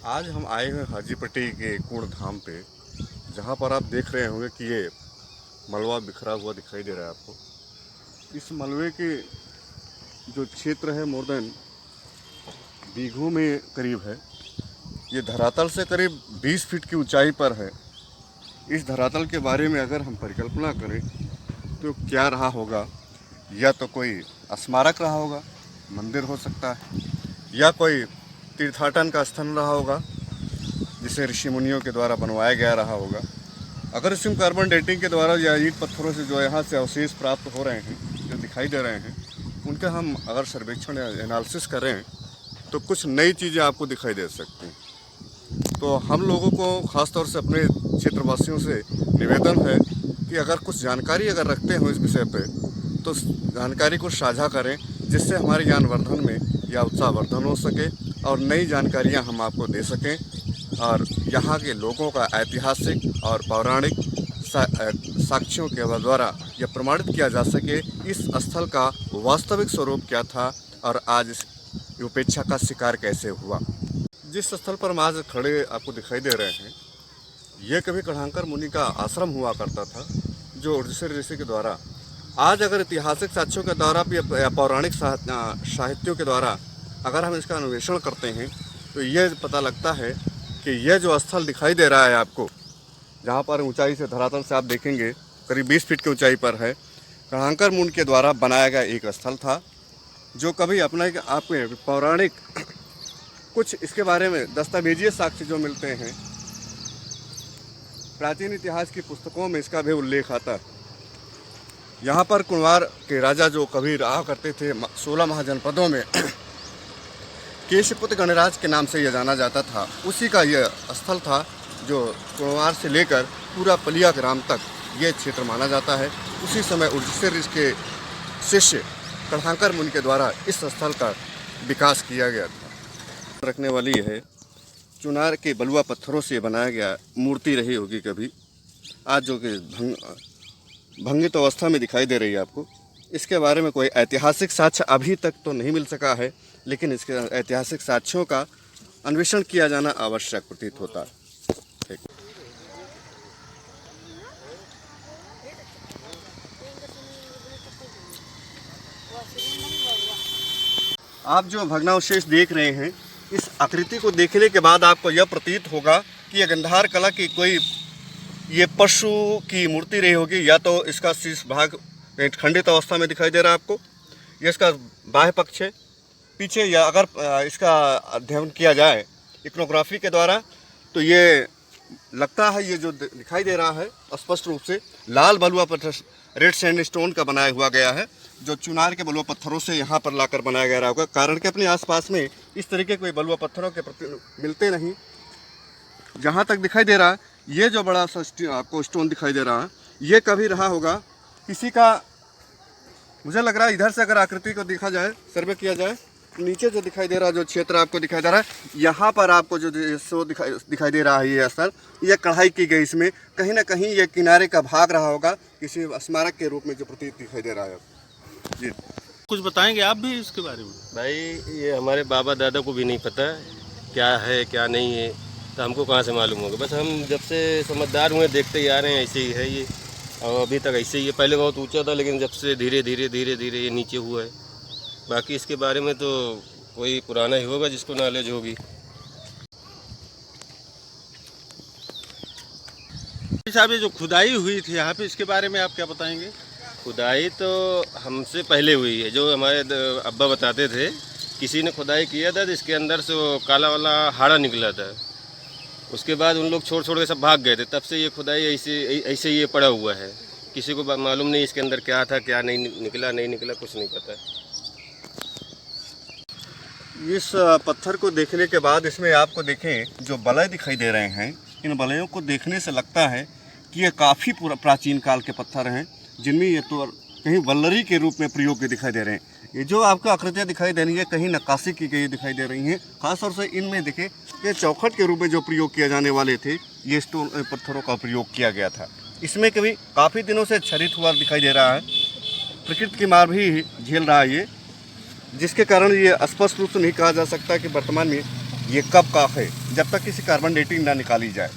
आज हम आए हैं हाजीपट्टी के कूड़ धाम पे, जहाँ पर आप देख रहे होंगे कि ये मलबा बिखरा हुआ दिखाई दे रहा है आपको। इस मलबे के जो क्षेत्र है मोर देन बीघों में करीब है। ये धरातल से करीब 20 फीट की ऊंचाई पर है। इस धरातल के बारे में अगर हम परिकल्पना करें तो क्या रहा होगा, या तो कोई स्मारक रहा होगा, मंदिर हो सकता है, या कोई तीर्थाटन का स्थल रहा होगा जिसे ऋषि मुनियों के द्वारा बनवाया गया रहा होगा। अगर इसमें कार्बन डेटिंग के द्वारा या ईंट पत्थरों से जो यहाँ से अवशेष प्राप्त हो रहे हैं, जो दिखाई दे रहे हैं, उनका हम अगर सर्वेक्षण या एनालिसिस करें तो कुछ नई चीज़ें आपको दिखाई दे सकती हैं। तो हम लोगों को ख़ास तौर से अपने क्षेत्रवासियों से निवेदन है कि अगर कुछ जानकारी अगर रखते हो इस विषय पे तो जानकारी को साझा करें, जिससे हमारे ज्ञानवर्धन में या उत्साहवर्धन हो सके और नई जानकारियां हम आपको दे सकें और यहाँ के लोगों का ऐतिहासिक और पौराणिक साक्ष्यों के द्वारा यह प्रमाणित किया जा सके इस स्थल का वास्तविक स्वरूप क्या था और आज इस उपेक्षा का शिकार कैसे हुआ। जिस स्थल पर हम आज खड़े आपको दिखाई दे रहे हैं, यह कभी कढ़ांकर मुनि का आश्रम हुआ करता था, जो ऊर्जस्वर ऋषि के द्वारा आज अगर ऐतिहासिक साक्ष्यों के द्वारा या पौराणिक साहित्यों के द्वारा अगर हम इसका अन्वेषण करते हैं तो ये पता लगता है कि यह जो स्थल दिखाई दे रहा है आपको, जहाँ पर ऊंचाई से धरातल से आप देखेंगे करीब 20 फीट की ऊंचाई पर है, कढ़ांकर मुनि के द्वारा बनाया गया एक स्थल था, जो कभी अपना आपके पौराणिक कुछ इसके बारे में दस्तावेजीय साक्ष्य जो मिलते हैं, प्राचीन इतिहास की पुस्तकों में इसका भी उल्लेख आता है। यहाँ पर कुंवार के राजा जो कभी रहा करते थे 16 महाजनपदों में केशपुत्र गणराज के नाम से यह जाना जाता था, उसी का यह स्थल था जो कुंवार से लेकर पूरा पलिया ग्राम तक ये क्षेत्र माना जाता है। उसी समय ऊर्जस्वर ऋषि के शिष्य कढ़ांकर मुनि के द्वारा इस स्थल का विकास किया गया था। रखने वाली है चुनार के बलुआ पत्थरों से बनाया गया मूर्ति रही होगी कभी, आज जो कि भंगित अवस्था में दिखाई दे रही है आपको। इसके बारे में कोई ऐतिहासिक साक्ष्य अभी तक तो नहीं मिल सका है, लेकिन इसके ऐतिहासिक साक्ष्यों का अन्वेषण किया जाना आवश्यक प्रतीत होता है। ठीक। आप जो भग्नावशेष देख रहे हैं, इस आकृति को देखने के बाद आपको यह प्रतीत होगा कि यह गंधार कला की कोई ये पशु की मूर्ति रही होगी, या तो इसका शीर्ष भाग खंडित अवस्था में दिखाई दे रहा है आपको, ये इसका बाह्य पक्ष है पीछे, या अगर इसका अध्ययन किया जाए इकोनोग्राफी के द्वारा तो ये लगता है ये जो दिखाई दे रहा है स्पष्ट रूप से लाल बलुआ पत्थर रेड सैंडस्टोन का बनाया हुआ गया है, जो चुनार के बलुआ पत्थरों से यहाँ पर लाकर बनाया गया होगा। कारण कि अपने आसपास में इस तरीके कोई बलुआ पत्थरों के मिलते नहीं। जहाँ तक दिखाई दे रहा है, ये जो बड़ा सा आपको स्टोन दिखाई दे रहा है, ये कभी रहा होगा किसी का, मुझे लग रहा है इधर से अगर आकृति को देखा जाए, सर्वे किया जाए, नीचे जो दिखाई दे रहा है, जो क्षेत्र आपको दिखाई दे रहा है, यहाँ पर आपको जो सो दिखाई दे रहा है, ये स्थल, ये कढ़ाई की गई, इसमें कहीं ना कहीं ये किनारे का भाग रहा होगा, किसी स्मारक के रूप में जो प्रतीत दिखाई दे रहा है। जी कुछ बताएंगे आप भी इसके बारे में? भाई ये हमारे बाबा दादा को भी नहीं पता क्या है क्या नहीं है, तो हमको कहाँ से मालूम होगा। बस हम जब से समझदार हुए देखते ही आ रहे हैं, ऐसे ही है ये, और अभी तक ऐसे ही है। पहले बहुत ऊंचा था, लेकिन जब से धीरे धीरे ये नीचे हुआ है। बाकी इसके बारे में तो कोई पुराना ही होगा जिसको नॉलेज होगी। साहब ये जो खुदाई हुई थी यहाँ पे, इसके बारे में आप क्या बताएंगे? खुदाई तो हमसे पहले हुई है, जो हमारे अब्बा बताते थे, किसी ने खुदाई किया था तो इसके अंदर से वो काला वाला हाड़ा निकला था। उसके बाद उन लोग छोड़ के सब भाग गए थे, तब से ये खुदाई ऐसे ये पड़ा हुआ है। किसी को मालूम नहीं इसके अंदर क्या था, क्या नहीं निकला, कुछ नहीं पता। इस पत्थर को देखने के बाद इसमें आपको देखें जो बलय दिखाई दे रहे हैं, इन बलयों को देखने से लगता है कि ये काफ़ी प्राचीन काल के पत्थर हैं, जिनमें ये तो कहीं वल्लरी के रूप में प्रयोग के दिखाई दे रहे हैं। ये जो आपको आकृतियाँ दिखाई दे रही है, कहीं नक्काशी की गई दिखाई दे रही हैं। खासतौर से इनमें देखें ये चौखट के रूप में जो प्रयोग किए जाने वाले थे, ये स्टोन पत्थरों का प्रयोग किया गया था। इसमें कभी काफ़ी दिनों से क्षरित हुआ दिखाई दे रहा है, प्रकृति की मार भी झेल रहा है ये, जिसके कारण ये स्पष्ट रूप से नहीं कहा जा सकता कि वर्तमान में ये कब का है, जब तक किसी कार्बन डेटिंग ना निकाली जाए